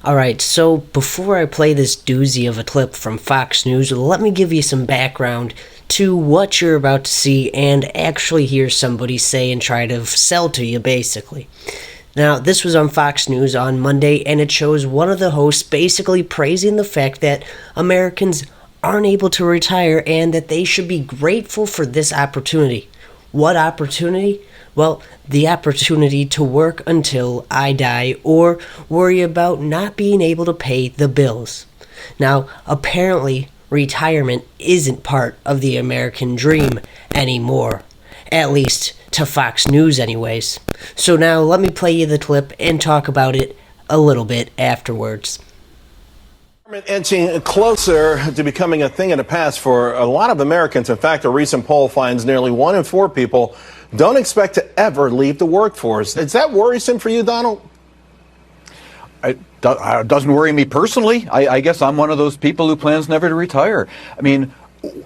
Alright, so before I play this doozy of a clip from Fox News, let me give you some background to what you're about to see and actually hear somebody say and try to sell to you, basically. Now, this was on Fox News on Monday, and it shows one of the hosts basically praising the fact that Americans aren't able to retire and that they should be grateful for this opportunity. What opportunity? Well, the opportunity to work until I die or worry about not being able to pay the bills. Now, apparently, retirement isn't part of the American dream anymore. At least to Fox News anyways. So now let me play you the clip and talk about it a little bit afterwards. Inching closer to becoming a thing of the past for a lot of Americans. In fact, a recent poll finds nearly 1 in 4 people don't expect to ever leave the workforce. Is that worrisome for you, Donald? It doesn't worry me personally. I guess I'm one of those people who plans never to retire. I mean,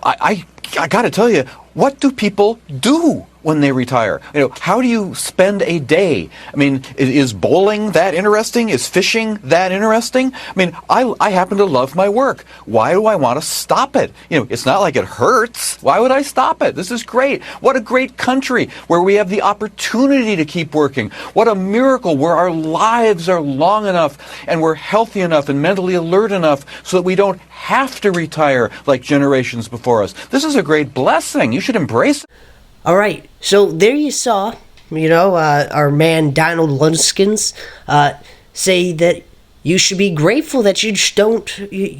I got to tell you, what do people do when they retire? You know, how do you spend a day? I mean, is bowling that interesting? Is fishing that interesting? I mean, I happen to love my work. Why do I want to stop it? You know, it's not like it hurts. Why would I stop it? This is great. What a great country where we have the opportunity to keep working. What a miracle where our lives are long enough and we're healthy enough and mentally alert enough so that we don't have to retire like generations before us. This is a great blessing. You should embrace it. Alright, so there you saw, our man Donald Lunskins say that you should be grateful that you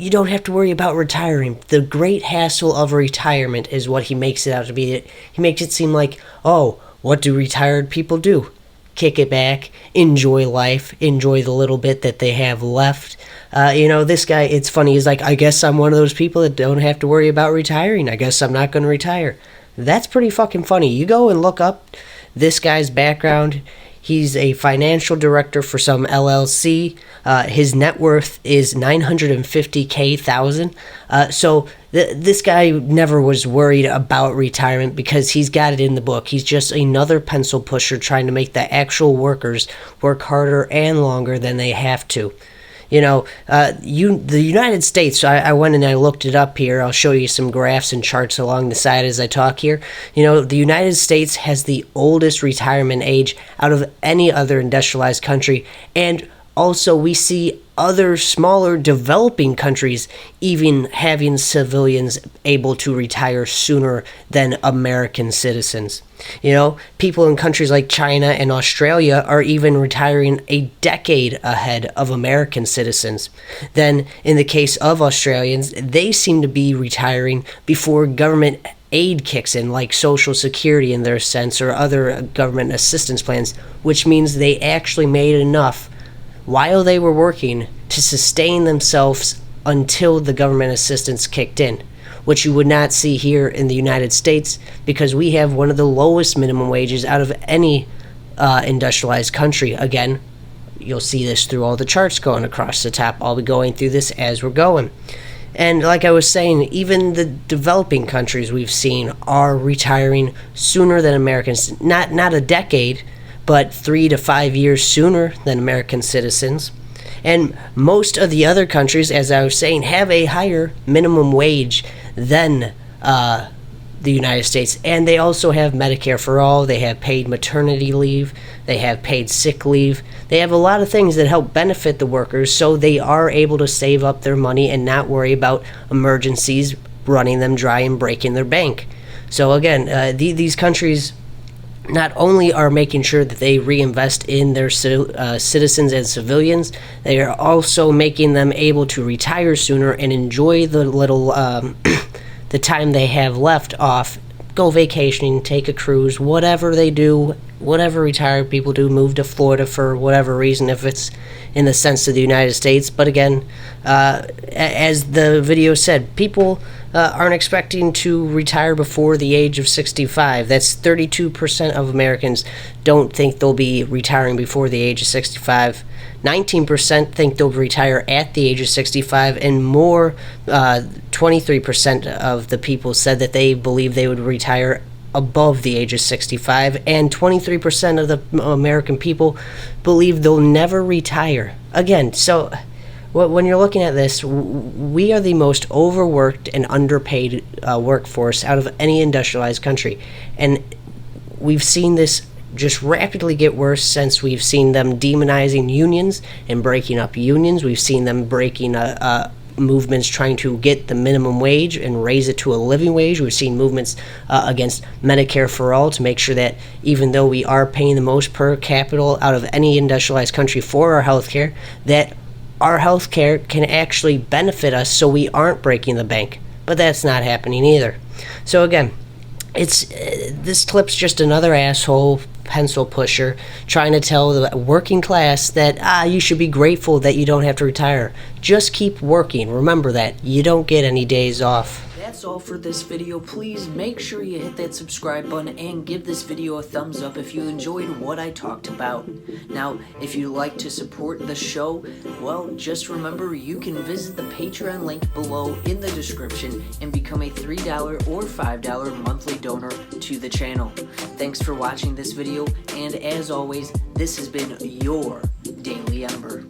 don't have to worry about retiring. The great hassle of retirement is what he makes it out to be. He makes it seem like, oh, what do retired people do? Kick it back, enjoy life, enjoy the little bit that they have left. This guy, it's funny, he's like, I guess I'm one of those people that don't have to worry about retiring. I guess I'm not going to retire. That's pretty fucking funny. You go and look up this guy's background. He's a financial director for some LLC. His net worth is $950,000. So this guy never was worried about retirement because he's got it in the book. He's just another pencil pusher trying to make the actual workers work harder and longer than they have to. The United States, I went and I looked it up here. I'll show you some graphs and charts along the side as I talk here. The United States has the oldest retirement age out of any other industrialized country. And also we see other smaller developing countries even having civilians able to retire sooner than American citizens. People in countries like China and Australia are even retiring a decade ahead of American citizens. Then, in the case of Australians, they seem to be retiring before government aid kicks in, like Social Security in their sense, or other government assistance plans, which means they actually made enough while they were working to sustain themselves until the government assistance kicked in, which you would not see here in the United States because we have one of the lowest minimum wages out of any industrialized country. Again, you'll see this through all the charts going across the top. I'll be going through this as we're going. And like I was saying, even the developing countries we've seen are retiring sooner than Americans. Not a decade, but 3 to 5 years sooner than American citizens. And most of the other countries, as I was saying, have a higher minimum wage than the United States. And they also have Medicare for all. They have paid maternity leave. They have paid sick leave. They have a lot of things that help benefit the workers so they are able to save up their money and not worry about emergencies running them dry and breaking their bank. So again, these countries not only are making sure that they reinvest in their citizens and civilians, they are also making them able to retire sooner and enjoy the little the time they have left off, go vacationing, take a cruise, whatever they do, whatever retired people do, move to Florida for whatever reason, if it's in the sense of the United States. But again, as the video said, people aren't expecting to retire before the age of 65. That's 32% of Americans don't think they'll be retiring before the age of 65. 19% think they'll retire at the age of 65, and more, 23% of the people said that they believe they would retire above the age of 65, and 23% of the American people believe they'll never retire. Again, so when you're looking at this, we are the most overworked and underpaid workforce out of any industrialized country. And we've seen this just rapidly get worse since we've seen them demonizing unions and breaking up unions. We've seen them breaking movements trying to get the minimum wage and raise it to a living wage. We've seen movements against Medicare for all to make sure that even though we are paying the most per capita out of any industrialized country for our health care, that our health care can actually benefit us so we aren't breaking the bank. But that's not happening either. So again, this clip's just another asshole pencil pusher trying to tell the working class that you should be grateful that you don't have to retire. Just keep working. Remember that you don't get any days off. That's all for this video. Please make sure you hit that subscribe button and give this video a thumbs up if you enjoyed what I talked about. Now, if you'd like to support the show, well, just remember you can visit the Patreon link below in the description and become a $3 or $5 monthly donor to the channel. Thanks for watching this video, and as always, this has been your Daily Ember.